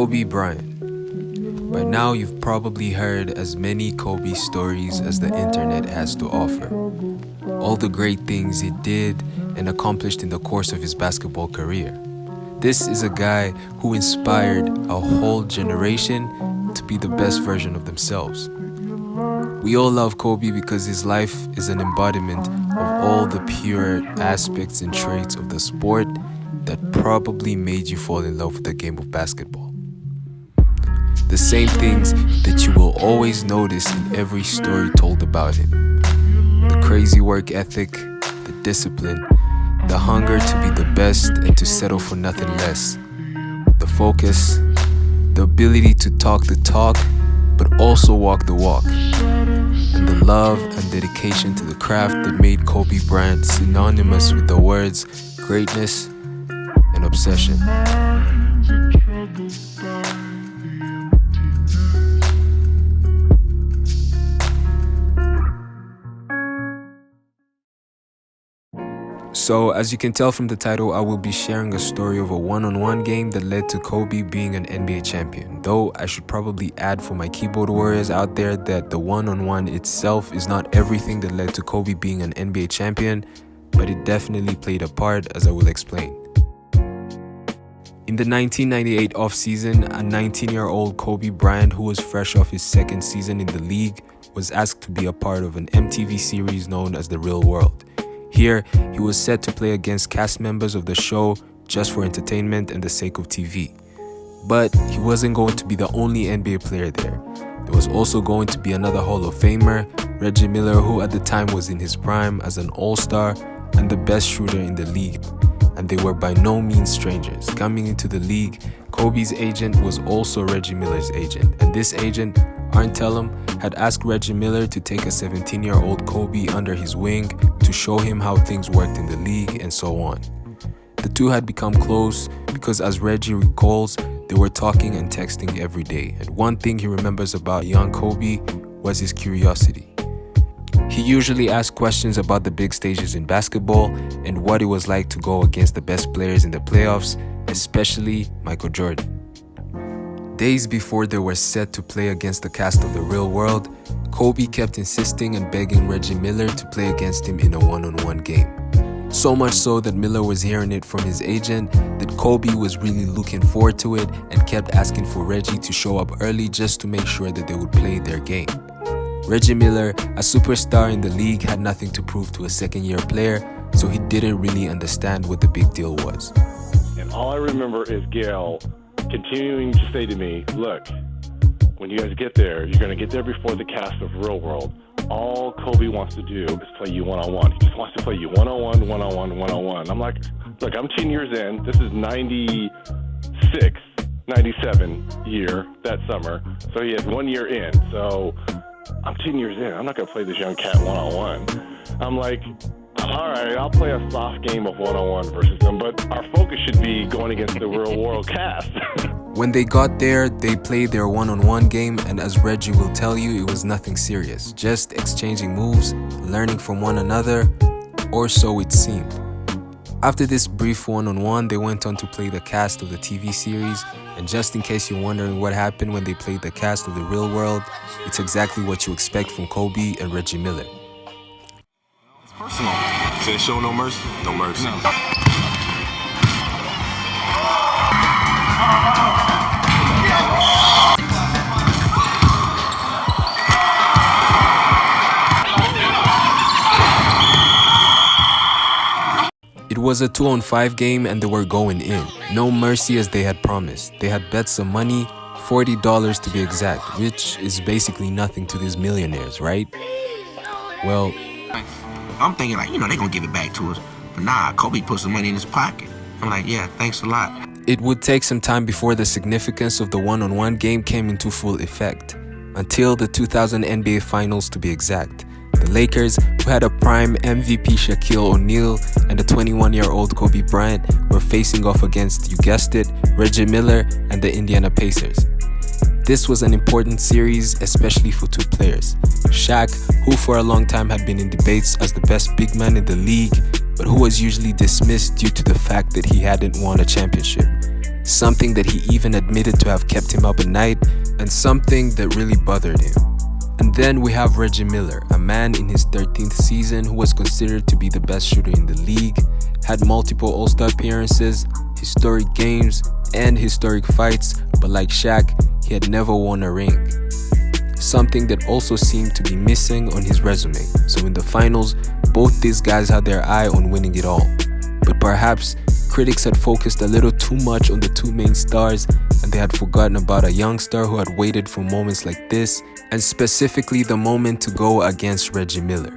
Kobe Bryant. By now, you've probably heard as many Kobe stories as the internet has to offer. All the great things he did and accomplished in the course of his basketball career. This is a guy who inspired a whole generation to be the best version of themselves. We all love Kobe because his life is an embodiment of all the pure aspects and traits of the sport that probably made you fall in love with the game of basketball. The same things that you will always notice in every story told about him. The crazy work ethic, the discipline, the hunger to be the best and to settle for nothing less. The focus, the ability to talk the talk, but also walk the walk. And the love and dedication to the craft that made Kobe Bryant synonymous with the words greatness and obsession. So, as you can tell from the title, I will be sharing a story of a one-on-one game that led to Kobe being an NBA champion. Though I should probably add for my keyboard warriors out there that the one-on-one itself is not everything that led to Kobe being an NBA champion, but it definitely played a part, as I will explain. In the 1998 offseason, a 19-year-old Kobe Bryant, who was fresh off his second season in the league, was asked to be a part of an MTV series known as The Real World. Here, he was set to play against cast members of the show just for entertainment and the sake of TV. But he wasn't going to be the only NBA player there. There was also going to be another Hall of Famer, Reggie Miller, who at the time was in his prime as an all-star and the best shooter in the league. And they were by no means strangers. Coming into the league, Kobe's agent was also Reggie Miller's agent. And this agent, Arn Tellem, had asked Reggie Miller to take a 17-year-old Kobe under his wing to show him how things worked in the league and so on. The two had become close because, as Reggie recalls, they were talking and texting every day. And one thing he remembers about young Kobe was his curiosity. He usually asked questions about the big stages in basketball and what it was like to go against the best players in the playoffs, especially Michael Jordan. Days before they were set to play against the cast of The Real World, Kobe kept insisting and begging Reggie Miller to play against him in a one-on-one game. So much so that Miller was hearing it from his agent that Kobe was really looking forward to it and kept asking for Reggie to show up early just to make sure that they would play their game. Reggie Miller, a superstar in the league, had nothing to prove to a second-year player, so he didn't really understand what the big deal was. And all I remember is Gail continuing to say to me, look, when you guys get there, you're going to get there before the cast of Real World. All Kobe wants to do is play you one-on-one. He just wants to play you one-on-one, one-on-one, one-on-one. I'm like, look, I'm 10 years in. This is 96, 97 year, that summer. So he had 1 year in. So I'm 10 years in. I'm not going to play this young cat one-on-one. I'm like, all right, I'll play a soft game of one-on-one versus them, but our focus should be going against the Real World cast. When they got there, they played their one-on-one game, and as Reggie will tell you, it was nothing serious. Just exchanging moves, learning from one another, or so it seemed. After this brief one-on-one, they went on to play the cast of the TV series, and just in case you're wondering what happened when they played the cast of The Real World, it's exactly what you expect from Kobe and Reggie Miller. It's personal. Say show no mercy? No mercy. No. It was a 2-on-5 game and they were going in. No mercy as they had promised. They had bet some money, $40 to be exact, which is basically nothing to these millionaires, right? Well, I'm thinking like, they're gonna give it back to us. But nah, Kobe put some money in his pocket. I'm like, yeah, thanks a lot. it would take some time before the significance of the one-on-one game came into full effect, until the 2000 NBA Finals to be exact. The Lakers, who had a prime MVP Shaquille O'Neal and a 21-year-old Kobe Bryant, were facing off against, you guessed it, Reggie Miller and the Indiana Pacers. This was an important series, especially for two players. Shaq, who for a long time had been in debates as the best big man in the league, but who was usually dismissed due to the fact that he hadn't won a championship. something that he even admitted to have kept him up at night, and something that really bothered him. And then we have Reggie Miller, a man in his 13th season who was considered to be the best shooter in the league, had multiple All-Star appearances, historic games, and historic fights, but like Shaq, he had never won a ring. Something that also seemed to be missing on his resume. So in the finals, both these guys had their eye on winning it all. But perhaps critics had focused a little too much on the two main stars, and they had forgotten about a young star who had waited for moments like this, and specifically the moment to go against Reggie Miller.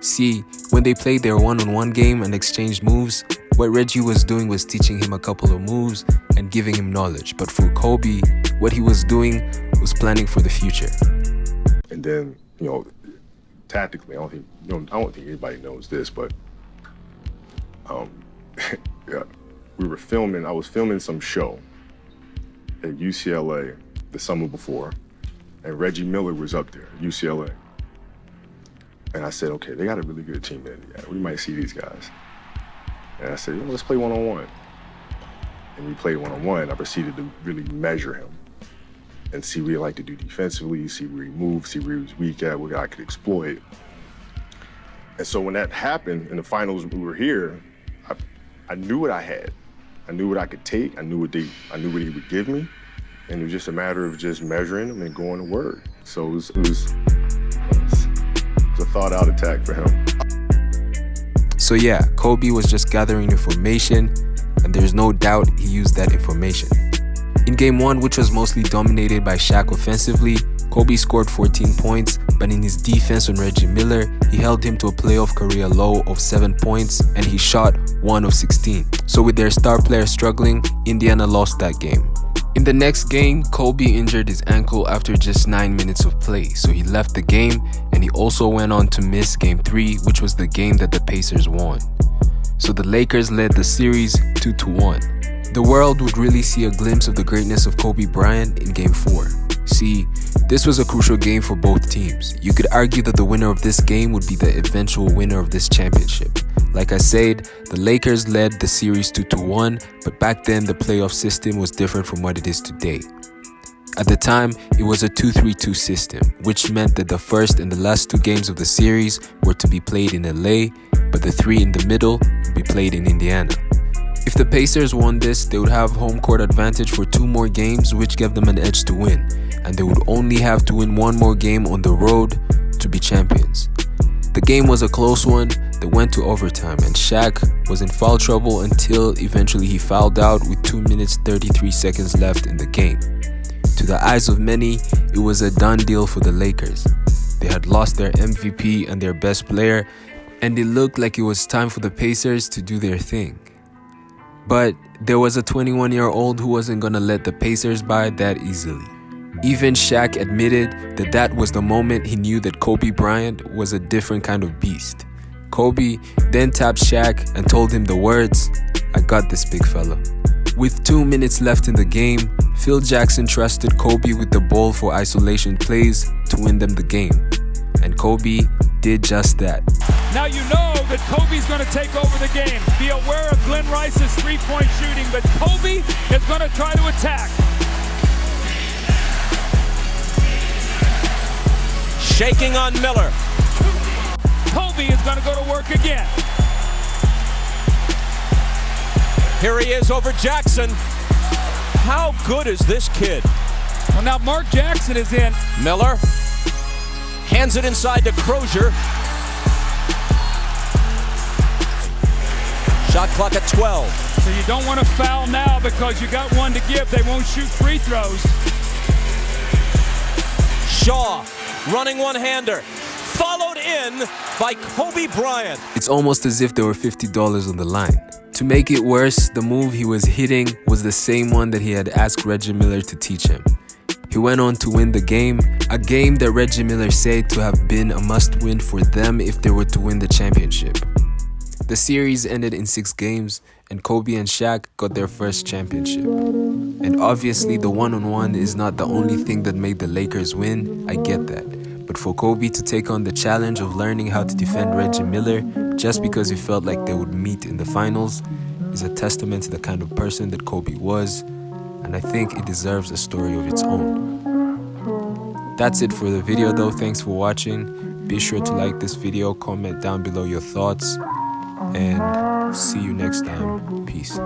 See, when they played their one-on-one game and exchanged moves, what Reggie was doing was teaching him a couple of moves and giving him knowledge. But for Kobe, what he was doing was planning for the future. And then, tactically, I don't think anybody knows this, but yeah, I was filming some show at UCLA the summer before, and Reggie Miller was up there at UCLA. And I said, okay, they got a really good team in Indiana. We might see these guys. And I said, let's play one-on-one. And we played one-on-one. I proceeded to really measure him and see what he liked to do defensively, see where he moved, see where he was weak at, what I could exploit. And so when that happened in the finals, we were here, I knew what I had. I knew what I could take. I knew what he would give me. And it was just a matter of just measuring him and going to work. So it was a thought-out attack for him. So yeah, Kobe was just gathering information, and there's no doubt he used that information. In Game 1, which was mostly dominated by Shaq offensively, Kobe scored 14 points, but in his defense on Reggie Miller, he held him to a playoff career low of 7 points, and he shot 1 of 16. So with their star player struggling, Indiana lost that game. In the next game, Kobe injured his ankle after just 9 minutes of play, so he left the game, and he also went on to miss Game 3, which was the game that the Pacers won. So the Lakers led the series 2-1. The world would really see a glimpse of the greatness of Kobe Bryant in Game 4. See, this was a crucial game for both teams. You could argue that the winner of this game would be the eventual winner of this championship. Like I said, the Lakers led the series 2-1, but back then the playoff system was different from what it is today. At the time, it was a 2-3-2 system, which meant that the first and the last 2 games of the series were to be played in LA, but the 3 in the middle would be played in Indiana. If the Pacers won this, they would have home court advantage for 2 more games, which gave them an edge to win, and they would only have to win 1 more game on the road to be champions. The game was a close one that went to overtime, and Shaq was in foul trouble until eventually he fouled out with 2 minutes 33 seconds left in the game. To the eyes of many, it was a done deal for the Lakers. They had lost their MVP and their best player, and it looked like it was time for the Pacers to do their thing. But there was a 21-year-old who wasn't gonna let the Pacers by that easily. Even Shaq admitted that that was the moment he knew that Kobe Bryant was a different kind of beast. Kobe then tapped Shaq and told him the words, "I got this, big fella." With 2 minutes left in the game, Phil Jackson trusted Kobe with the ball for isolation plays to win them the game. And Kobe did just that. Now you know that Kobe's going to take over the game. Be aware of Glenn Rice's three-point shooting, but Kobe is going to try to attack. Shaking on Miller. Kobe is going to go to work again. Here he is over Jackson. How good is this kid? Well, now Mark Jackson is in. Miller hands it inside to Crozier. Shot clock at 12. So you don't want to foul now because you got one to give. They won't shoot free throws. Shaw running one-hander, followed in by Kobe Bryant. It's almost as if there were $50 on the line. To make it worse, the move he was hitting was the same one that he had asked Reggie Miller to teach him. He went on to win the game, a game that Reggie Miller said to have been a must-win for them if they were to win the championship. The series ended in 6 games, and Kobe and Shaq got their first championship. And obviously, the one-on-one is not the only thing that made the Lakers win, I get that. But for Kobe to take on the challenge of learning how to defend Reggie Miller just because he felt like they would meet in the finals is a testament to the kind of person that Kobe was and I think it deserves a story of its own. That's it for the video though. Thanks for watching. Be sure to like this video, comment down below your thoughts, and see you next time. Peace.